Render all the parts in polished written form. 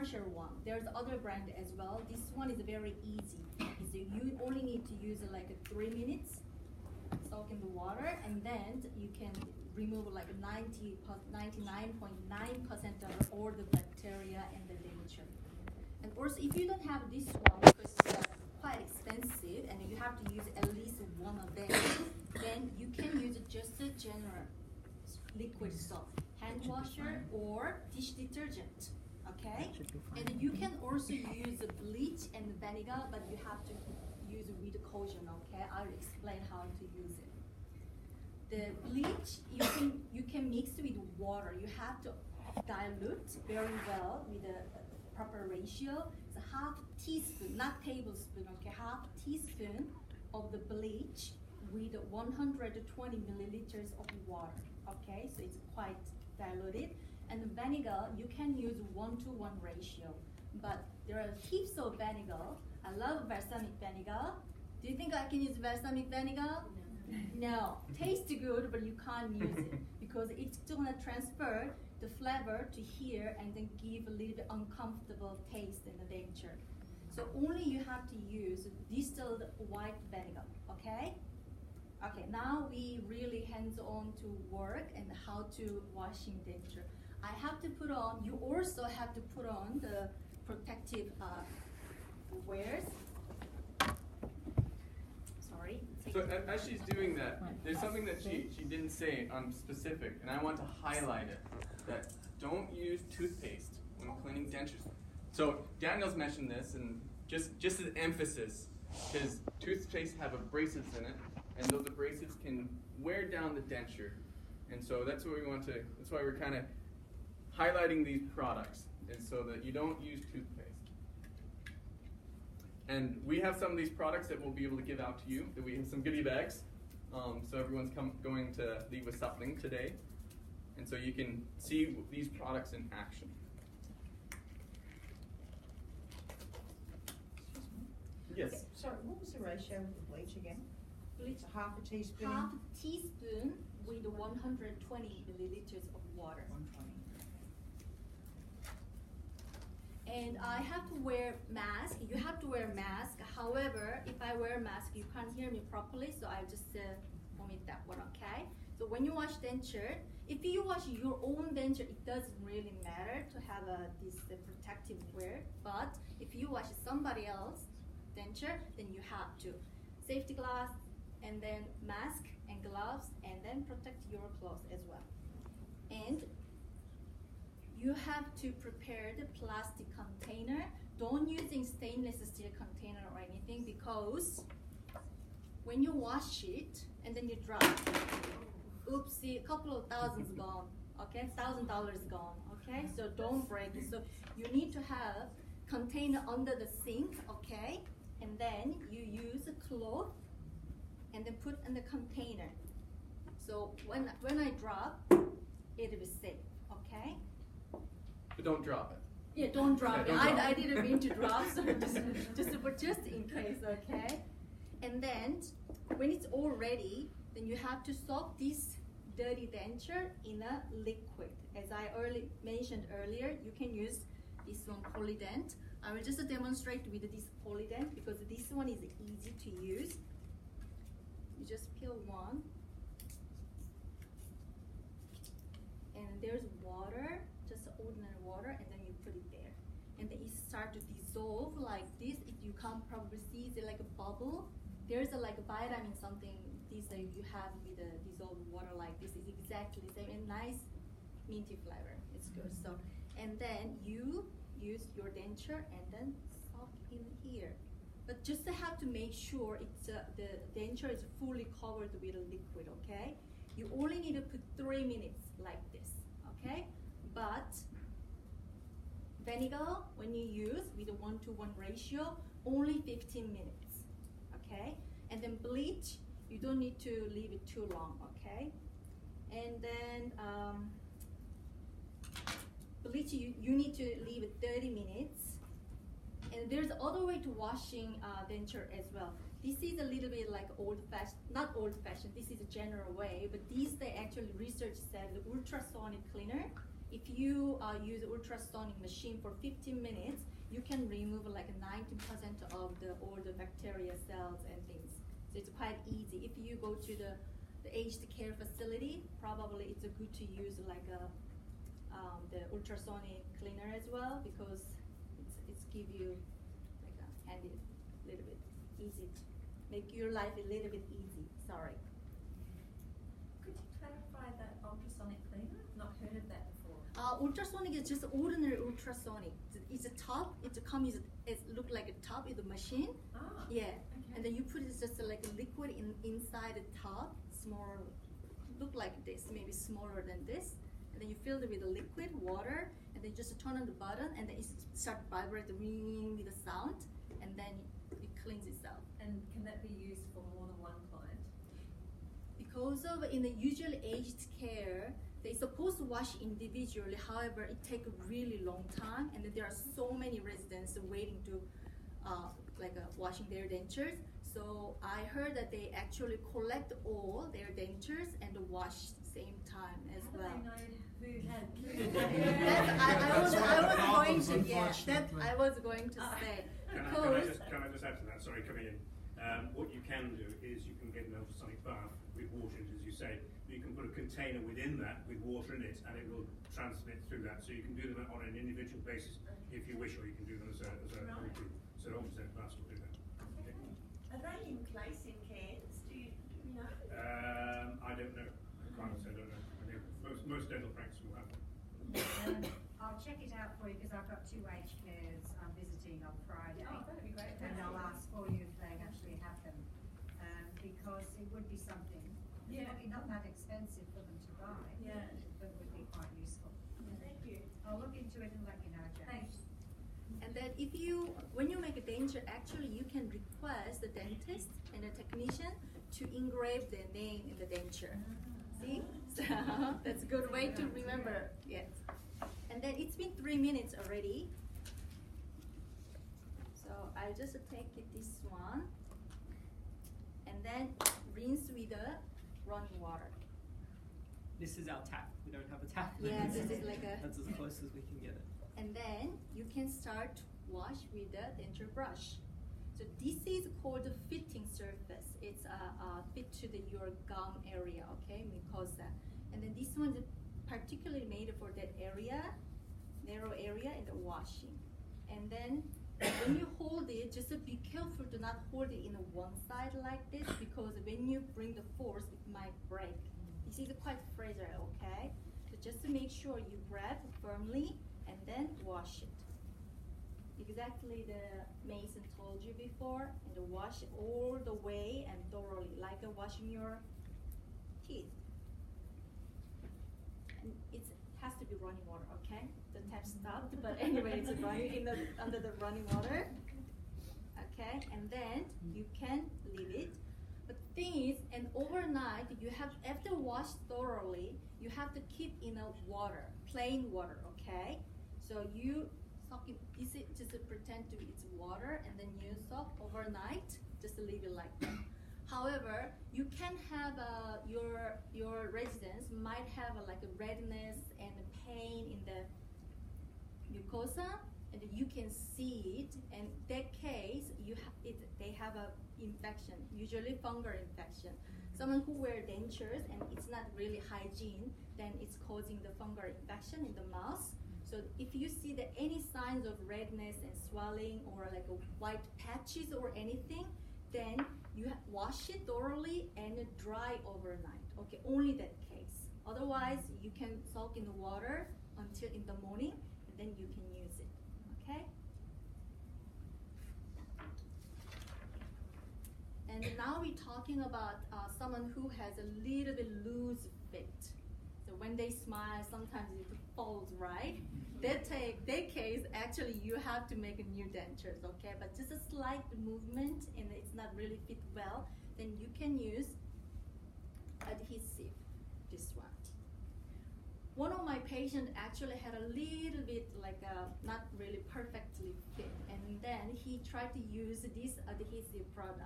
commercial one. There's other brand as well. This one is very easy. So you only need to use like 3 minutes, soak in the water, and then you can remove like 99.9% of all the bacteria and the denture. And also, if you don't have this one, because it's quite expensive, and you have to use at least one of them, then you can use just a general liquid soap, hand washer, or dish detergent. Okay? And you can also use bleach and vinegar, but you have to use it with caution. Okay? I'll explain how to use it. The bleach you can mix with water. You have to dilute very well with a proper ratio. It's a half teaspoon, not tablespoon. Okay, half teaspoon of the bleach with 120 milliliters of water. Okay, so it's quite diluted. And the vinegar, you can use 1-to-1 ratio. But there are heaps of vinegar. I love balsamic vinegar. Do you think I can use balsamic vinegar? No. Tastes good, but you can't use it because it's gonna transfer the flavor to here and then give a little bit uncomfortable taste in the denture. So only you have to use distilled white vinegar, okay? Okay, now we really hands-on to work and how to washing denture. I have to put on, you also have to put on the protective wears. Sorry. So as she's doing that, there's something that she didn't say specific, and I want to highlight it, that don't use toothpaste when cleaning dentures. So Daniel's mentioned this, and just as emphasis, because toothpaste have abrasives in it, and those abrasives can wear down the denture. And so that's what we want to, that's why we're kind of highlighting these products, is so that you don't use toothpaste. And we have some of these products that we'll be able to give out to you. That we have some goodie bags, so everyone's going to leave with something today, and so you can see these products in action. Yes. Sorry, what was the ratio of the bleach again? Bleach, half a teaspoon. Half a teaspoon with 120 milliliters of water. 120. And I have to wear mask. You have to wear mask. However, if I wear mask, you can't hear me properly, so I'll just omit that one, okay? So when you wash denture, if you wash your own denture, it doesn't really matter to have this protective wear. But if you wash somebody else's denture, then you have to. Safety glass, and then mask and gloves, and then protect your clothes as well. And you have to prepare the plastic container. Don't using stainless steel container or anything, because when you wash it and then you drop, oopsie, a couple of thousands gone, okay? $1,000 gone, okay? So don't break it. So you need to have container under the sink, okay? And then you use a cloth and then put in the container. So when I drop, it will be safe, okay? But don't drop it. Yeah, don't drop it. Don't drop I didn't mean to drop, so just in case, okay? And then when it's all ready, then you have to soak this dirty denture in a liquid. As I mentioned earlier, you can use this one, Polydent. I will just demonstrate with this Polydent because this one is easy to use. You just peel one, and there's water, just ordinary water, and then you put it there. And then it starts to dissolve like this. If you can probably see it like a bubble. There's a like a vitamin something, this you have with the dissolved water like this is exactly the same, and nice minty flavor. It's good. So, and then you use your denture and then soak in here. But just have to make sure it's the denture is fully covered with a liquid, okay? You only need to put 3 minutes like this, okay? But vinegar, when you use with a 1-to-1 ratio, only 15 minutes, okay? And then bleach, you don't need to leave it too long, okay? And then bleach, you need to leave it 30 minutes. And there's other way to washing denture as well. This is a little bit like old-fashioned, not old-fashioned, this is a general way, but these, they actually research said the ultrasonic cleaner, if you use ultrasonic machine for 15 minutes, you can remove like 90% of all the bacteria cells and things. So it's quite easy. If you go to the aged care facility, probably it's good to use like the ultrasonic cleaner as well, because it's give you like a handy, little bit easy to make your life a little bit easy. Sorry. Could you clarify that ultrasonic cleaner? I've not heard of that before. Ultrasonic is just ordinary ultrasonic. It's a top. It comes. It look like a top is a machine. Ah. Yeah. Okay. And then you put it just like a liquid inside the top, small, look like this, maybe smaller than this. And then you fill it with the liquid water, and then just turn on the button, and then it start vibrating with the sound, and then it cleans itself. And can that be used for more than one client? Because of in the usual aged care, they're supposed to wash individually. However, it takes a really long time, and then there are so many residents waiting to washing their dentures. So I heard that they actually collect all their dentures and wash same time as well. How do they know who had I was going to say. Can I just add to that? Sorry, coming in. What you can do is you can get an ultrasonic bath with water in it, as you say. You can put a container within that with water in it, and it will transmit through that. So you can do them on an individual basis if you wish, or you can do them as a group. So ultrasonic baths will do that. Okay. Are they in place in Cairns? Do you know? I don't know. I can't say I don't know. I think most dental practices will have them. I'll check it out for you because I've got 2 aged cares I'm visiting on Friday. Oh, that'd be great. And I'll ask for you if they actually have them, because it would be something. Yeah. It's probably not that expensive for them to buy. Yeah. But it would be quite useful. Thank you. I'll look into it and let you know, James. Thanks. And then when you make a denture, actually you can request the dentist and the technician to engrave their name in the denture. See? So that's a good way to remember. Yes. And then it's been 3 minutes already. So I'll just take this one and then rinse with the running water. This is our tap. We don't have a tap. Yeah, this is like a... That's as close as we can get it. And then you can start to wash with the denture brush. So this is called the fitting surface. It's fit to your gum area, okay, mucosa. And then this one is particularly made for that area, narrow area, and the washing. And then when you hold it, just be careful to not hold it in one side like this, because when you bring the force, it might break. This is quite fragile, okay? So just to make sure you grab firmly and then wash it. Exactly the Mason told you before, and wash it all the way and thoroughly, like washing your teeth. And it has to be running water, okay? The tap stopped, but anyway, it's running under the running water. Okay, and then you can leave it. But the thing is, and overnight, you have, after wash thoroughly, you have to keep in a water, plain water, okay? So you soak it, just pretend to be it's water, and then you soak overnight, just leave it like that. However, you can have your residents might have like a redness and a pain in the mucosa, and you can see it. And that case, they have a infection, usually fungal infection. Someone who wear dentures and it's not really hygiene, then it's causing the fungal infection in the mouth. So if you see any signs of redness and swelling or like a white patches or anything, then you wash it thoroughly and dry overnight. Okay, only that case. Otherwise, you can soak in the water until in the morning, and then you can use it. Okay. And now we're talking about someone who has a little bit loose fit. So when they smile, sometimes it falls, right? That case, actually, you have to make a new dentures, okay? But just a slight movement and it's not really fit well, then you can use adhesive, this one. One of my patients actually had a little bit like not really perfectly fit, and then he tried to use this adhesive product.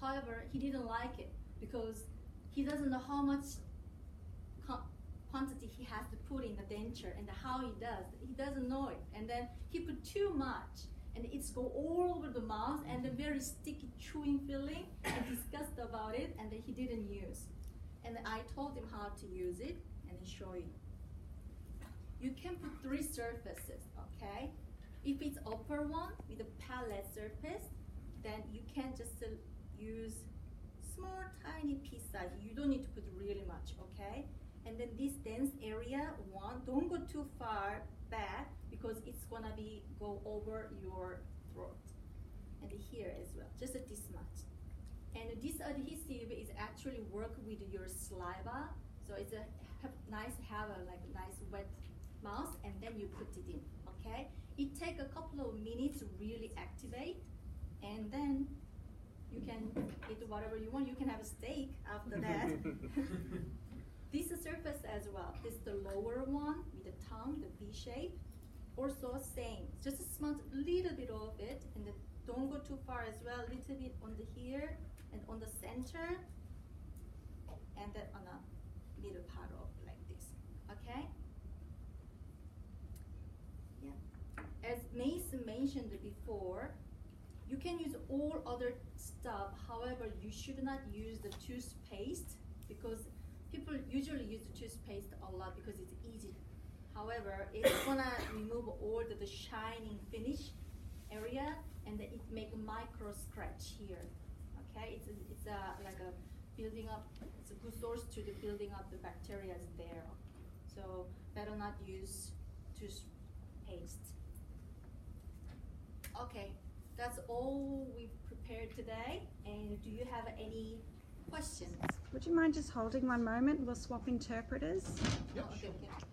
However, he didn't like it because he doesn't know how much quantity he has to put in the denture and how he doesn't know it. And then he put too much and it's go all over the mouth and a very sticky chewing feeling and disgust about it, and then he didn't use. And I told him how to use it and I show you. You can put 3 surfaces, okay? If it's upper one with a palette surface, then you can just use small tiny piece size. You don't need to put really much, okay? And then this dense area one, don't go too far back because it's gonna go over your throat. And here as well, just this much. And this adhesive is actually work with your saliva, so it's nice wet mouth, and then you put it in, okay? It takes a couple of minutes to really activate, and then you can eat whatever you want. You can have a steak after that. This surface as well. This is the lower one with the tongue, the V shape. Also same, just smudge a little bit of it, and then don't go too far as well. A little bit on the here and on the center, and then on a middle part of like this. Okay. Yeah. As Mason mentioned before, you can use all other stuff. However, you should not use the toothpaste because people usually use the toothpaste a lot because it's easy. However, it's gonna remove all the shining finish area, and then it make a micro scratch here. Okay, it's like a building up. It's a good source to the building up the bacteria there. So better not use toothpaste. Okay, that's all we've prepared today. And do you have any questions? Would you mind just holding one moment? We'll swap interpreters. Yep, Okay, sure. okay.